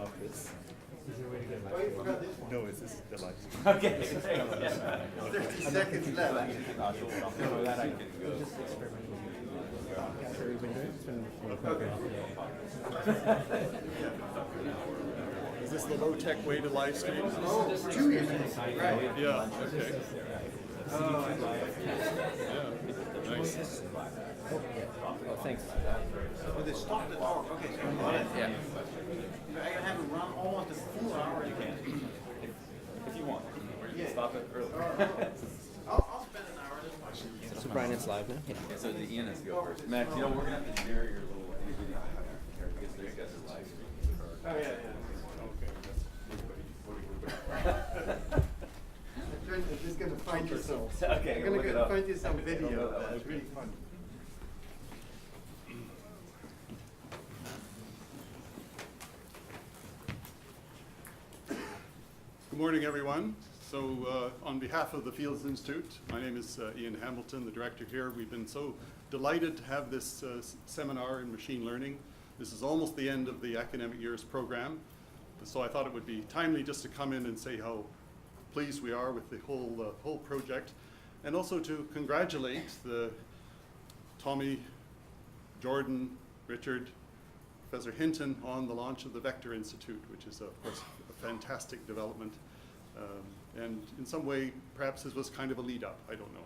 office. Is there a way to get Oh, you forgot this one. No, it's this is the live stream. Okay, thanks. 30 seconds left. That I can go. Just experimental. That's what we've been doing. It's been Is this the low-tech way to live stream? Oh, 2 years. Right. Yeah, okay. Yeah, nice. Oh, thanks. Oh, they stopped the talk. Okay, so I'm on it. Yeah. I gotta have it run almost a full hour. You can. If you want, Yeah. stop it early. I'll spend an hour. That's fine. So Brian, it's live now? Yeah. Okay, so the Ian has to go first. Max, you know, we're gonna have to share your little video because these guys are live streaming. Oh, yeah, yeah. I'm just gonna find you some. Okay, I'm gonna look it go up. find you some video. That's pretty fun. Good morning, everyone. So on behalf of the Fields Institute, my name is Ian Hamilton, the director here. We've been so delighted to have this seminar in machine learning. This is almost the end of the academic year's program. So I thought it would be timely just to come in and say how pleased we are with the whole project, and also to congratulate Tommy, Jordan, Richard, Professor Hinton on the launch of the Vector Institute, which is, of course, a fantastic development. And in some way, perhaps this was kind of a lead up, I don't know.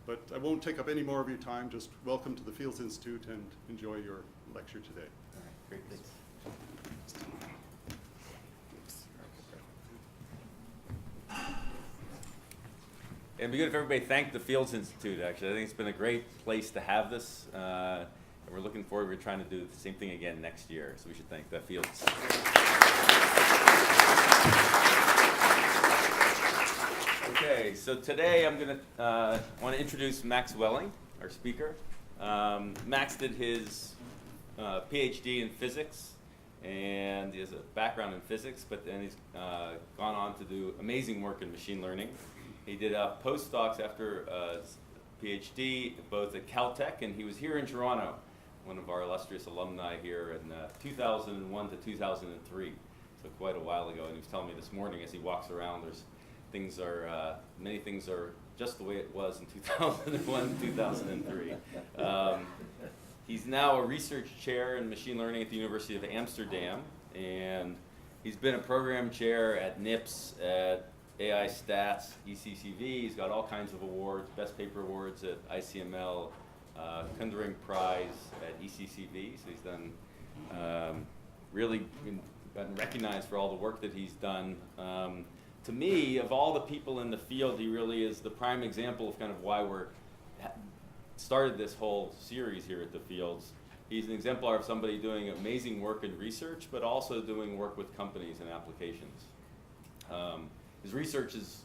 But I won't take up any more of your time. Just welcome to the Fields Institute and enjoy your lecture today. All right, great, thanks. It'd be good if everybody thanked the Fields Institute, actually. I think it's been a great place to have this. And we're looking forward, we're trying to do the same thing again next year. So we should thank the Fields. Okay, so today I'm going to want to introduce Max Welling, our speaker. Max did his PhD in physics, and he has a background in physics, but then he's gone on to do amazing work in machine learning. He did postdocs after PhD, both at Caltech, and he was here in Toronto, one of our illustrious alumni here in 2001 to 2003, so quite a while ago. And he was telling me this morning as he walks around, many things are just the way it was in 2001 to 2003. He's now a research chair in machine learning at the University of Amsterdam, and he's been a program chair at NIPS, at AI Stats, ECCV. He's got all kinds of awards, best paper awards at ICML, Kundering Prize at ECCV. So he's done really gotten recognized for all the work that he's done. To me, of all the people in the field, he really is the prime example of kind of why we're started this whole series here at the Fields. He's an exemplar of somebody doing amazing work in research, but also doing work with companies and applications. His research has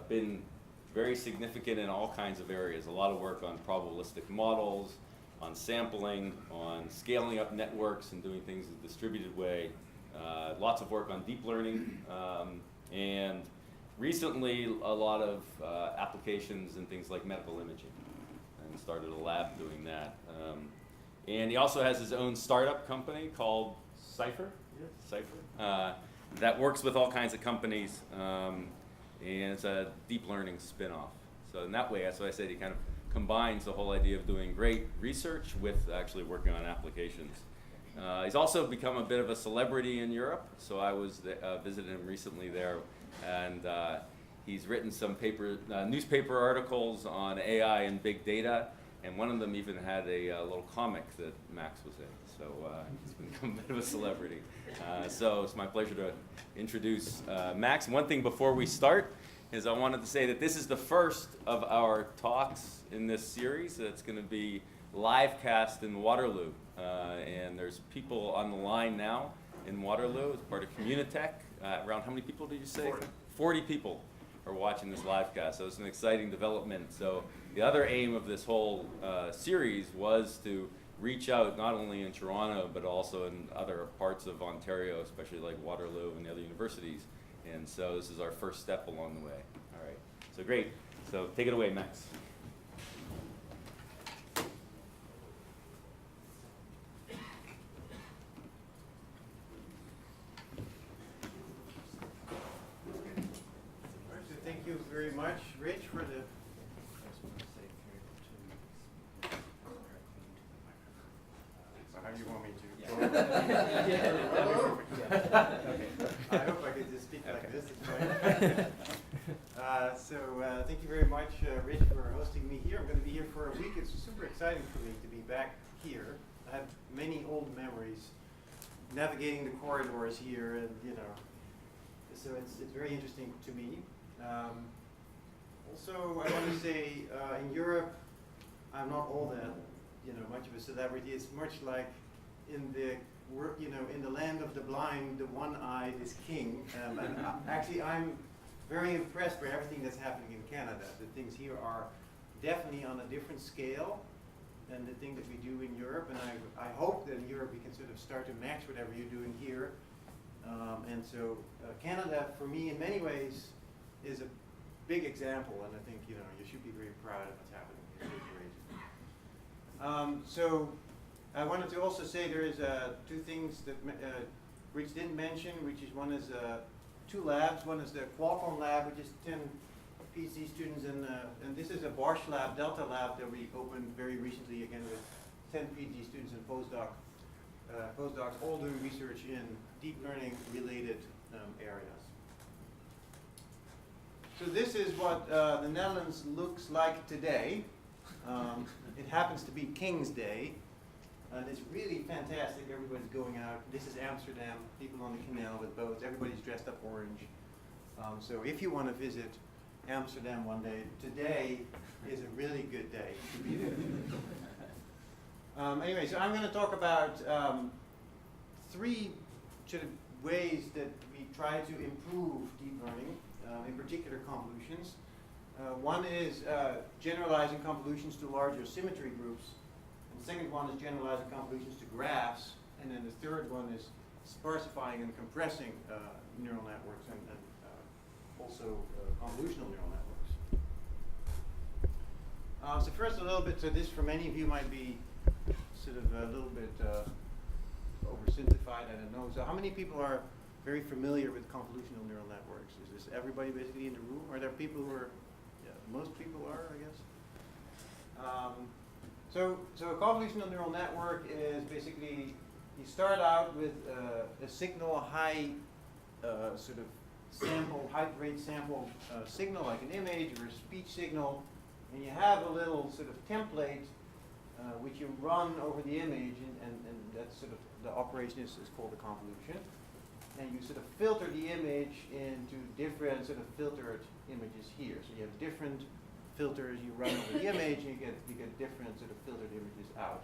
been very significant in all kinds of areas. A lot of work on probabilistic models, on sampling, on scaling up networks and doing things in a distributed way. Lots of work on deep learning, and recently a lot of applications in things like medical imaging, and started a lab doing that. And he also has his own startup company called Cypher. Cypher. That works with all kinds of companies, and it's a deep learning spin-off. So in that way, that's why I said he kind of combines the whole idea of doing great research with actually working on applications. He's also become a bit of a celebrity in Europe, so I was visited him recently there, and he's written some newspaper articles on AI and big data, and one of them even had a little comic that Max was in. So he's become a bit of a celebrity. So it's my pleasure to introduce Max. One thing before we start is I wanted to say that this is the first of our talks in this series. It's going to be live cast in Waterloo. And there's people on the line now in Waterloo as part of Communitech. Around how many people did you say? 40. 40 people are watching this live cast, so it's an exciting development. So the other aim of this whole series was to reach out not only in Toronto, but also in other parts of Ontario, especially like Waterloo and the other universities. And so this is our first step along the way. All right, so great. So take it away, Max. you very much, Rich, for the. How do you want me to? I hope I could just speak like this. Thank you very much, Rich, for hosting me here. I'm going to be here for a week. It's super exciting for me to be back here. I have many old memories navigating the corridors here, and so it's very interesting to me. Also, I want to say in Europe, I'm not all that much of a celebrity. It's much like in the land of the blind, the one-eyed is king. Actually, I'm very impressed by everything that's happening in Canada. The things here are definitely on a different scale than the thing that we do in Europe, and I hope that in Europe we can sort of start to match whatever you're doing here. Canada, for me, in many ways, is a big example, and I think you should be very proud of what's happening in this region. I wanted to also say there is two things that Rich didn't mention, which is one is two labs. One is the Qualcomm lab, which is 10 PhD students, and this is a Bosch lab, Delta lab, that we opened very recently, again with 10 PhD students and postdocs, all doing research in deep learning related areas. So this is what the Netherlands looks like today. It happens to be King's Day. And it's really fantastic. Everybody's going out. This is Amsterdam. People on the canal with boats. Everybody's dressed up orange. So if you want to visit Amsterdam one day, today is a really good day to be there. Anyway, so I'm going to talk about three sort of ways that we try to improve deep learning, in particular convolutions. One is generalizing convolutions to larger symmetry groups. The second one is generalizing convolutions to graphs, and then the third one is sparsifying and compressing neural networks and also convolutional neural networks. So first a little bit, so this for many of you might be sort of a little bit oversimplified, I don't know. So how many people are very familiar with convolutional neural networks? Is this everybody basically in the room? Are there people who are, most people are, I guess? So a convolutional neural network is basically, you start out with a signal, a high sort of sample, high rate sample signal, like an image or a speech signal, and you have a little sort of template which you run over the image, and that's sort of, the operation is called a convolution. And you sort of filter the image into different sort of filtered images here. So you have different filters you run over the image, and you get different sort of filtered images out.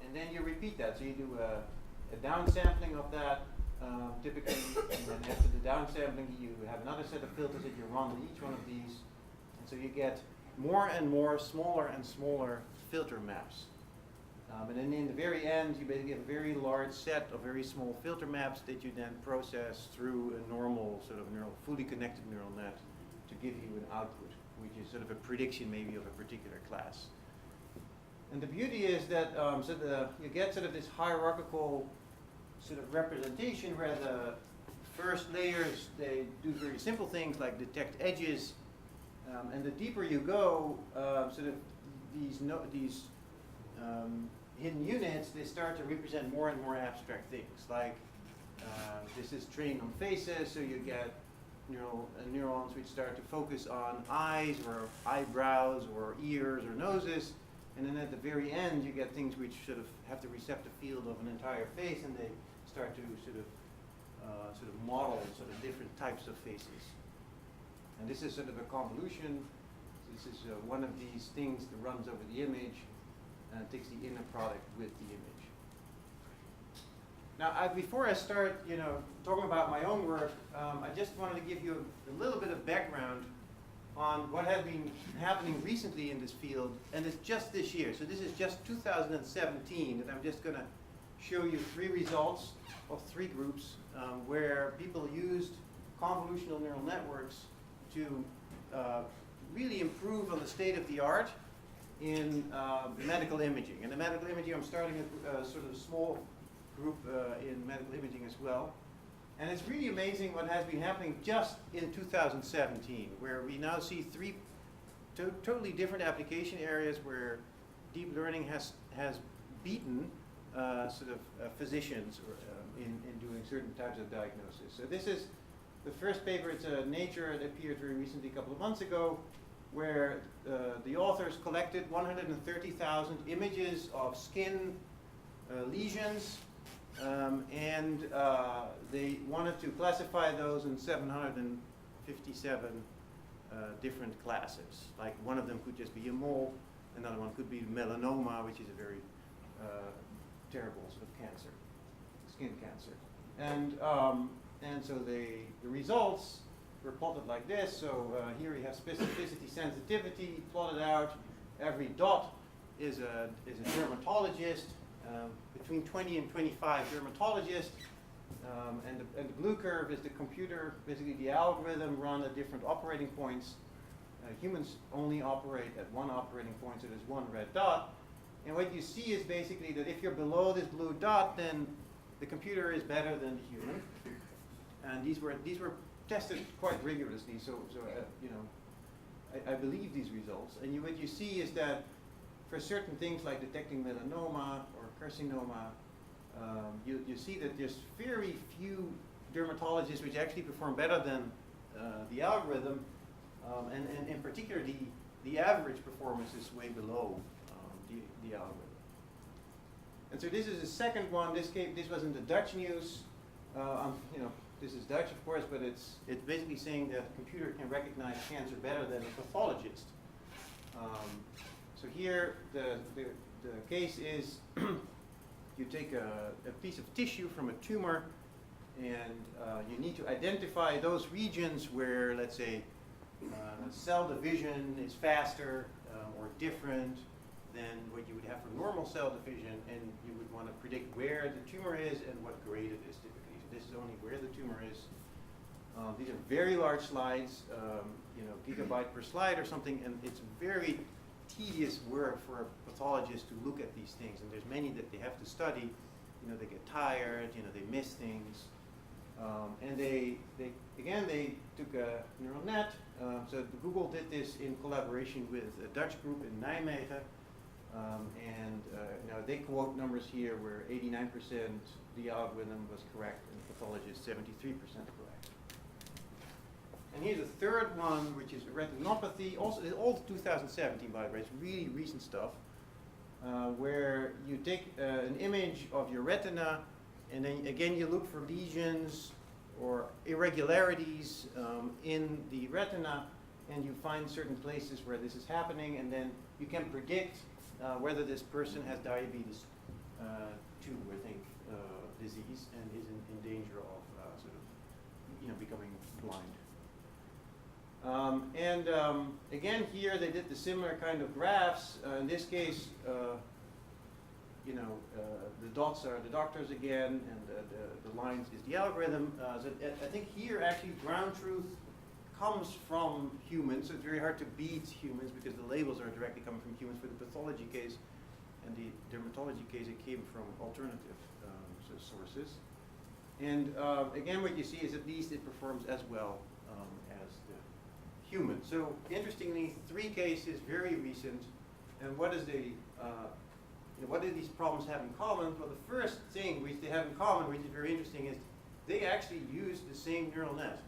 And then you repeat that. So you do a downsampling of that, typically, and then after the downsampling, you have another set of filters that you run on each one of these. And so you get more and more smaller and smaller filter maps. And then in the very end, you basically have a very large set of very small filter maps that you then process through a normal sort of fully connected neural net to give you an output, which is sort of a prediction maybe of a particular class. And the beauty is that you get sort of this hierarchical sort of representation where the first layers, they do very simple things like detect edges, and the deeper you go, sort of these hidden units, they start to represent more and more abstract things. Like this is trained on faces, so you get neurons which start to focus on eyes or eyebrows or ears or noses, and then at the very end you get things which sort of have the receptive field of an entire face, and they start to sort of model sort of different types of faces. And this is sort of a convolution. This is one of these things that runs over the image and takes the inner product with the image. Now, before I start, talking about my own work, I just wanted to give you a little bit of background on what has been happening recently in this field, and it's just this year. So this is just 2017, and I'm just going to show you three results of three groups where people used convolutional neural networks to really improve on the state of the art in medical imaging. And the medical imaging, I'm starting a sort of small group in medical imaging as well. And it's really amazing what has been happening just in 2017, where we now see three totally different application areas where deep learning has beaten physicians in doing certain types of diagnosis. So this is the first paper. It's a Nature. It appeared very recently, a couple of months ago, where the authors collected 130,000 images of skin lesions, and they wanted to classify those in 757 different classes. Like one of them could just be a mole, another one could be melanoma, which is a very terrible sort of cancer, skin cancer. And so the results were plotted like this. So here we have specificity, sensitivity plotted out. Every dot is a dermatologist, between 20 and 25 dermatologists. And the blue curve is the computer, basically the algorithm run at different operating points. Humans only operate at one operating point, so there's one red dot. And what you see is basically that if you're below this blue dot, then the computer is better than the human. And these were tested quite rigorously, so I believe these results. And what you see is that for certain things like detecting melanoma or carcinoma, you see that there's very few dermatologists which actually perform better than the algorithm, and in particular the average performance is way below the algorithm. And so this is the second one. This was in the Dutch news. This is Dutch, of course, but it's basically saying that a computer can recognize cancer better than a pathologist. So here the case is you take a piece of tissue from a tumor, and you need to identify those regions where, let's say, cell division is faster or different than what you would have for normal cell division, and you would want to predict where the tumor is and what grade it is typically. So this is only where the tumor is. These are very large slides, gigabyte per slide or something, and it's very tedious work for a pathologist to look at these things, and there's many that they have to study. They get tired, they miss things, and they took a neural net. So Google did this in collaboration with a Dutch group in Nijmegen, and they quote numbers here where 89% the algorithm was correct and pathologists 73% correct. And here's a third one, which is retinopathy. Also, it's all 2017, by the way. It's really recent stuff, where you take an image of your retina, and then again you look for lesions or irregularities in the retina, and you find certain places where this is happening, and then you can predict whether this person has diabetes 2, I think, disease, and is in danger of becoming blind. Again, here they did the similar kind of graphs. In this case, the dots are the doctors again, and the lines is the algorithm. So I think here actually ground truth comes from humans. So it's very hard to beat humans because the labels are directly coming from humans for the pathology case, and the dermatology case, it came from alternative sources. And again, what you see is at least it performs as well as the human. So interestingly, 3 cases, very recent. And what is what do these problems have in common? Well, the first thing which they have in common, which is very interesting, is they actually use the same neural net.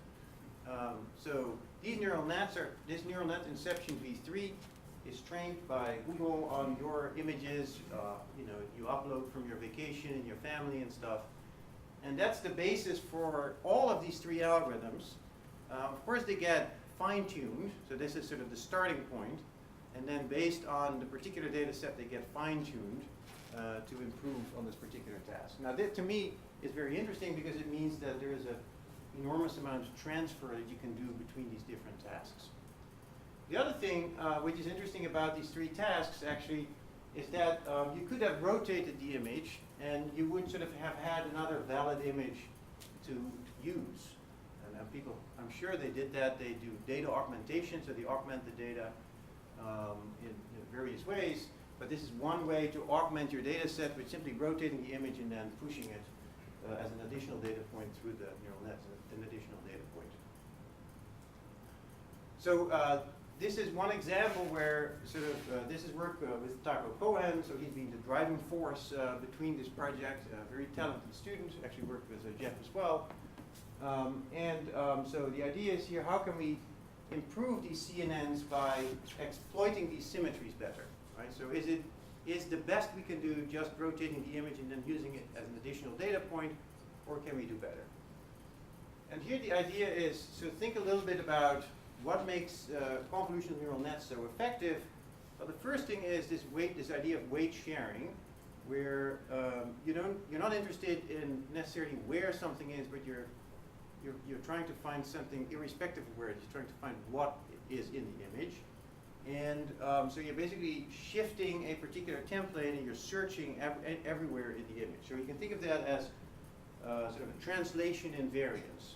So these neural nets this neural net Inception v3 is trained by Google on your images. You upload from your vacation and your family and stuff. And that's the basis for all of these 3 algorithms. Of course, they get fine-tuned. So this is sort of the starting point. And then based on the particular data set, they get fine-tuned to improve on this particular task. Now, that to me is very interesting because it means that there is an enormous amount of transfer that you can do between these different tasks. The other thing which is interesting about these 3 tasks actually is that you could have rotated the image and you would sort of have had another valid image to use. And people, I'm sure they did that. They do data augmentation, so they augment the data in various ways. But this is one way to augment your data set with simply rotating the image and then pushing it as an additional data point through the neural nets, an additional data point. So this is one example where sort of this is work with Taco Cohen. So he's been the driving force between this project. A very talented student, actually worked with Jeff as well. So the idea is here: how can we improve these CNNs by exploiting these symmetries better? Right. So is the best we can do just rotating the image and then using it as an additional data point, or can we do better? And here the idea is to think a little bit about what makes convolutional neural nets so effective. Well, the first thing is this idea of weight sharing, where you're not interested in necessarily where something is, but you're trying to find something irrespective of where it is. You're trying to find what is in the image. And so you're basically shifting a particular template and you're searching everywhere in the image. So you can think of that as sort of a translation invariance.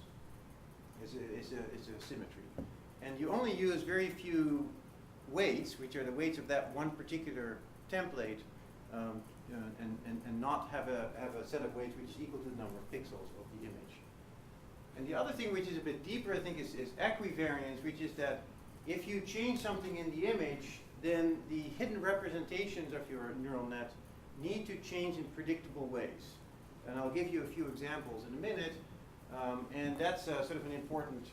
It's a symmetry. And you only use very few weights, which are the weights of that one particular template, and not have a set of weights which is equal to the number of pixels of the image. And the other thing which is a bit deeper, I think, is equivariance, which is that if you change something in the image, then the hidden representations of your neural net need to change in predictable ways. And I'll give you a few examples in a minute. And that's sort of an important,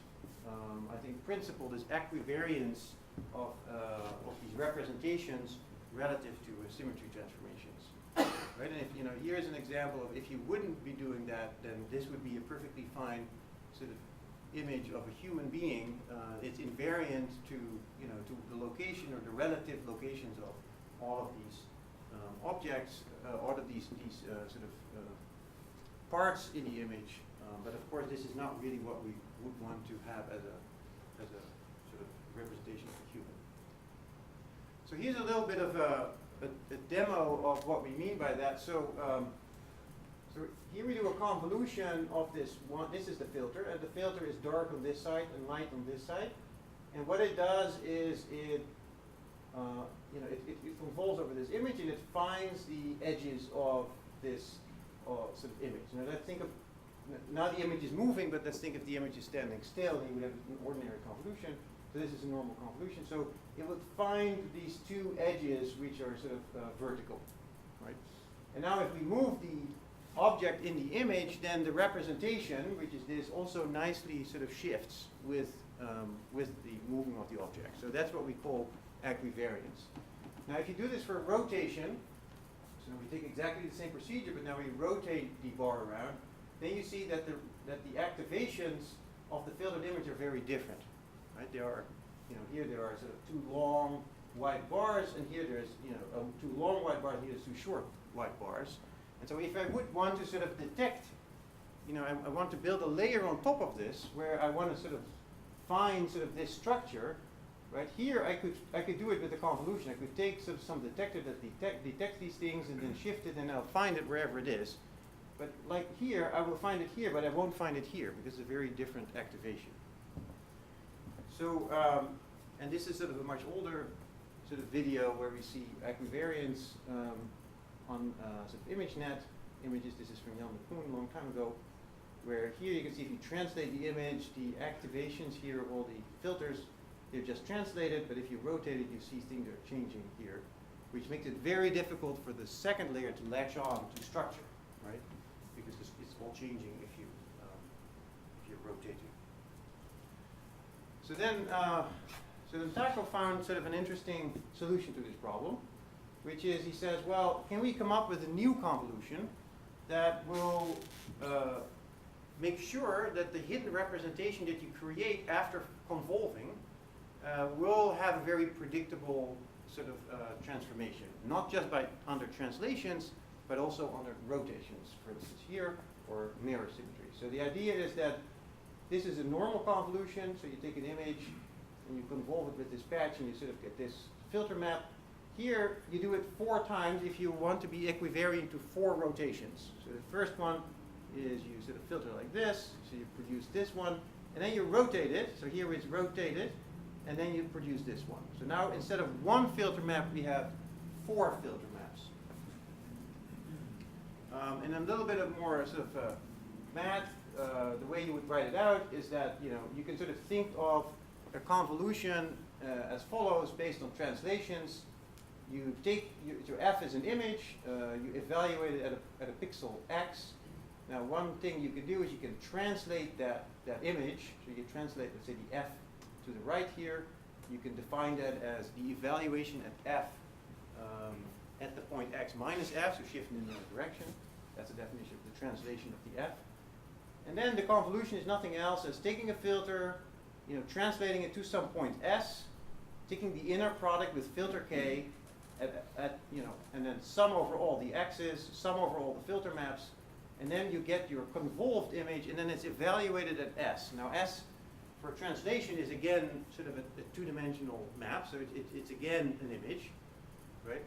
I think, principle, this equivariance of these representations relative to symmetry transformations. Right? And if, here's an example of if you wouldn't be doing that, then this would be a perfectly fine sort of image of a human being. It's invariant to to the location or the relative locations of all of these objects, all of these sort of parts in the image. But of course, this is not really what we would want to have as a sort of representation of a human. So here's a little bit of a demo of what we mean by that. So so here we do a convolution of this one. This is the filter, and the filter is dark on this side and light on this side. And what it does is it convolves over this image and it finds the edges of this sort of image. Now let's think of, now the image is moving, but let's think if the image is standing still, then you would have an ordinary convolution. So this is a normal convolution. So it would find these two edges which are sort of vertical, right? And now if we move the object in the image, then the representation, which is this, also nicely sort of shifts with the moving of the object. So that's what we call equivariance. Now if you do this for rotation, so we take exactly the same procedure, but now we rotate the bar around, then you see that the activations of the filtered image are very different. Right? There are, here there are sort of two long white bars, and here there's two long white bars, and here there's two short white bars. And so if I would want to sort of detect, I want to build a layer on top of this where I want to sort of find sort of this structure, right? Here I could do it with a convolution. I could take sort of some detector that detects these things and then shift it, and I'll find it wherever it is. But like here, I will find it here, but I won't find it here because it's a very different activation. So, and this is sort of a much older sort of video where we see equivariance on sort of ImageNet images. This is from Jan de Koen a long time ago, where here you can see if you translate the image, the activations here, all the filters, they're just translated, but if you rotate it, you see things are changing here, which makes it very difficult for the second layer to latch on to structure, right? Because it's all changing if you're rotating. So then Taco found sort of an interesting solution to this problem, which is he says, well, can we come up with a new convolution that will make sure that the hidden representation that you create after convolving will have a very predictable sort of transformation, not just under translations, but also under rotations, for instance here, or mirror symmetry. So the idea is that this is a normal convolution, so you take an image and you convolve it with this patch and you sort of get this filter map. Here you do it 4 times if you want to be equivariant to 4 rotations. So the first one is you sort of filter like this, so you produce this one, and then you rotate it, so here it's rotated, and then you produce this one. So now instead of 1 filter map, we have 4 filter maps. And a little bit of more sort of math, the way you would write it out is that you can sort of think of a convolution as follows based on translations. You take your f as an image, you evaluate it at a pixel x. Now one thing you can do is you can translate that image. So you can translate, let's say, the f to the right here. You can define that as the evaluation at f at the point x minus f, so shifting in the other direction. That's the definition of the translation of the f. And then the convolution is nothing else as taking a filter, translating it to some point s, taking the inner product with filter k, and then sum over all the x's, sum over all the filter maps, and then you get your convolved image, and then it's evaluated at s. Now s for translation is again sort of a two-dimensional map, so it's again an image, right?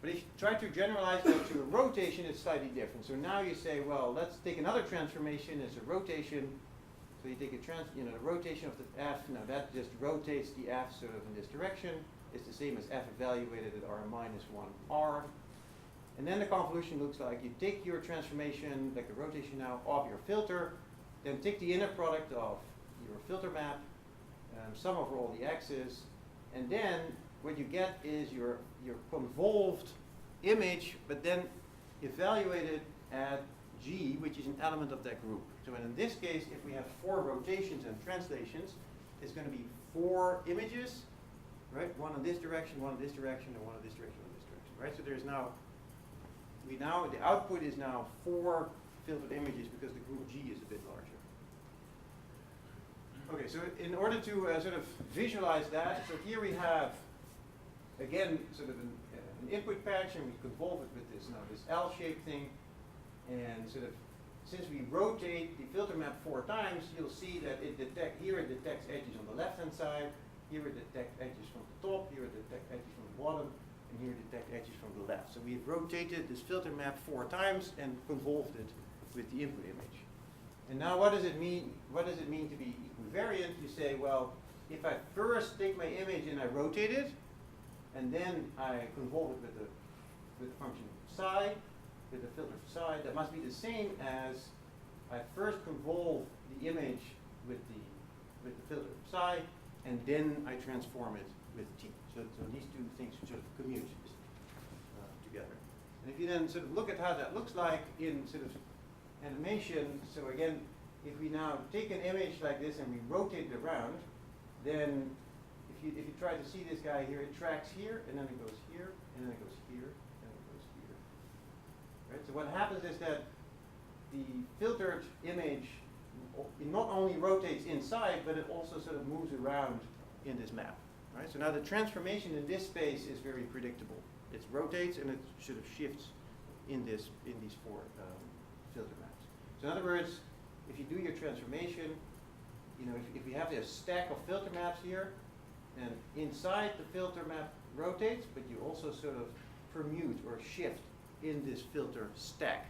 But if you try to generalize that to a rotation, it's slightly different. So now you say, well, let's take another transformation as a rotation. So you take the rotation of the f. Now that just rotates the f sort of in this direction. It's the same as f evaluated at r minus 1r. And then the convolution looks like you take your transformation, like a rotation now, of your filter, then take the inner product of your filter map, sum over all the x's, and then what you get is your convolved image, but then evaluated at G, which is an element of that group. So in this case, if we have 4 rotations and translations, it's going to be 4 images, right? One in this direction, one in this direction, and one in this direction, one in this direction, right? So there's now, the output is now 4 filtered images because the group G is a bit larger. Okay, so in order to sort of visualize that, so here we have, again, sort of an input patch, and we convolve it with this L-shaped thing, and sort of, since we rotate the filter map 4 times, you'll see that it detects edges on the left-hand side, here it detects edges from the top, here it detects edges from the bottom, and here it detects edges from the left. So we've rotated this filter map 4 times and convolved it with the input image. And now what does it mean? What does it mean to be equivariant? You say, well, if I first take my image and I rotate it, and then I convolve it with the function psi, with the filter psi, that must be the same as I first convolve the image with the filter psi, and then I transform it with t. So these two things sort of commute together. And if you then sort of look at how that looks like in sort of animation, so again, if we now take an image like this and we rotate it around, then if you try to see this guy here, it tracks here, and then it goes here, and then it goes here, and then it goes here. Right? So what happens is that the filtered image not only rotates inside, but it also sort of moves around in this map. Right? So now the transformation in this space is very predictable. It rotates and it sort of shifts in these 4 filter maps. So in other words, if you do your transformation, if you have this stack of filter maps here, and inside the filter map rotates, but you also sort of permute or shift in this filter stack.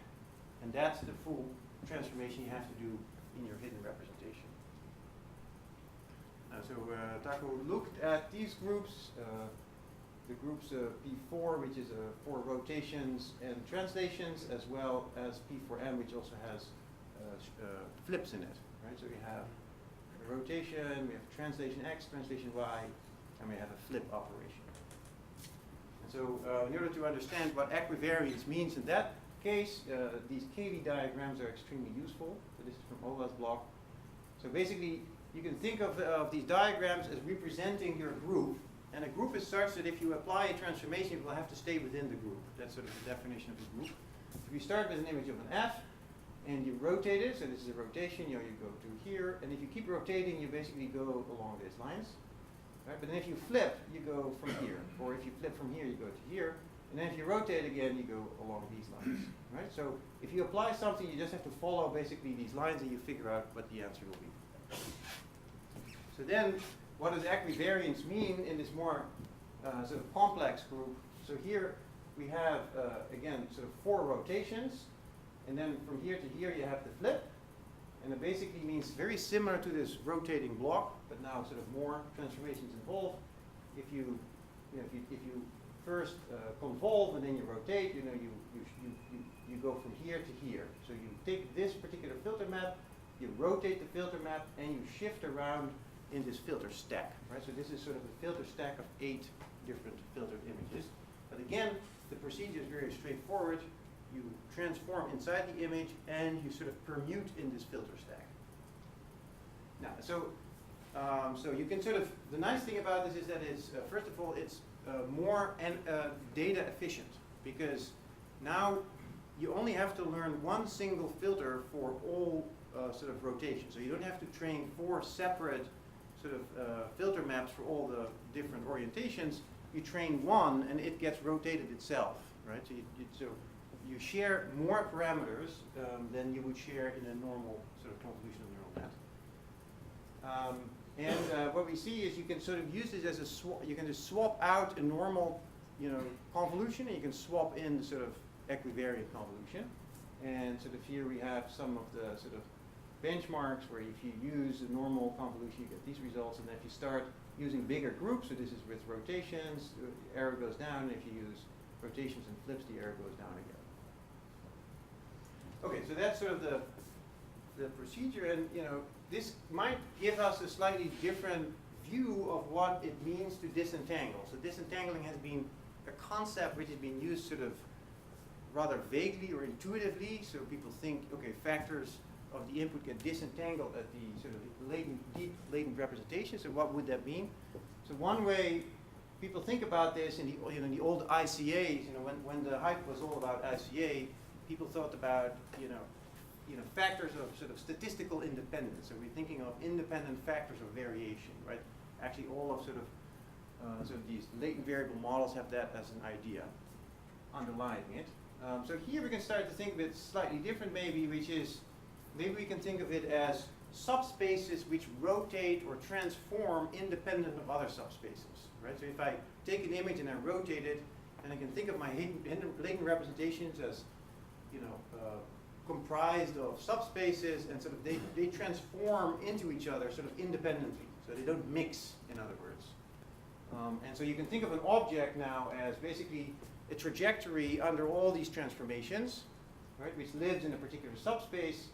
And that's the full transformation you have to do in your hidden representation. So Taco looked at these groups, the groups P4, which is 4 rotations and translations, as well as P4M, which also has flips in it. Right? So we have a rotation, we have translation X, translation Y, and we have a flip operation. And so in order to understand what equivariance means in that case, these KV diagrams are extremely useful. So this is from Ola's blog. So basically, you can think of these diagrams as representing your group. And a group is such that if you apply a transformation, it will have to stay within the group. That's sort of the definition of a group. If you start with an image of an F, and you rotate it, so this is a rotation, you go to here, and if you keep rotating, you basically go along these lines. Right? But then if you flip, you go from here. Or if you flip from here, you go to here. And then if you rotate again, you go along these lines. Right? So if you apply something, you just have to follow basically these lines, and you figure out what the answer will be. So then, what does equivariance mean in this more sort of complex group? So here we have, again, sort of 4 rotations. And then from here to here you have the flip. And it basically means very similar to this rotating block, but now sort of more transformations involved. If you first convolve and then you rotate. You know, you go from here to here. So you take this particular filter map, you rotate the filter map, and you shift around in this filter stack, right? So this is sort of a filter stack of 8 different filtered images. But again, the procedure is very straightforward. You transform inside the image and you sort of permute in this filter stack. Now, so you can sort of, the nice thing about this is that it's, first of all, it's more data efficient, because now you only have to learn one single filter for all sort of rotations. So you don't have to train 4 separate sort of filter maps for all the different orientations. You train one and it gets rotated itself, right? So you share more parameters than you would share in a normal sort of convolutional neural net. What we see is you can sort of use this as a swap. You can just swap out a normal, you know, convolution, and you can swap in the sort of equivariant convolution. And sort of here we have some of the sort of benchmarks where if you use a normal convolution, you get these results, and then if you start using bigger groups, so this is with rotations, the error goes down, and if you use rotations and flips, the error goes down again. Okay, so that's sort of the procedure, and you know, this might give us a slightly different view of what it means to disentangle. So disentangling has been a concept which has been used sort of rather vaguely or intuitively. So people think, okay, factors of the input get disentangled at the sort of deep latent representation. So what would that mean? So one way people think about this in the old ICAs, you know, when the hype was all about ICA, people thought about factors of sort of statistical independence. So we're thinking of independent factors of variation, right? Actually, all of sort of these latent variable models have that as an idea underlying it. So here we can start to think of it slightly different, maybe, which is maybe we can think of it as subspaces which rotate or transform independent of other subspaces, right? So if I take an image and I rotate it, and I can think of my latent representations as, comprised of subspaces, and sort of they transform into each other sort of independently, so they don't mix, in other words. And so you can think of an object now as basically a trajectory under all these transformations, right, which lives in a particular subspace,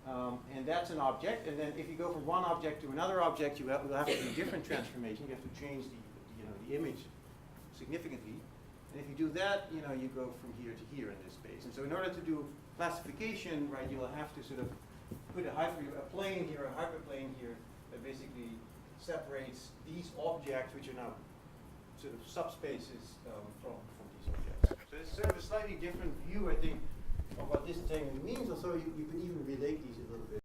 and that's an object. And then if you go from one object to another object, you will have to do a different transformation. You have to change the image significantly. And if you do that, you go from here to here in this space. And so in order to do classification, right, you'll have to sort of put a plane here, a hyperplane here, that basically separates these objects, which are now sort of subspaces from these objects. So it's sort of a slightly different view, I think, of what disentangling means. Also, you can even relate these a little bit.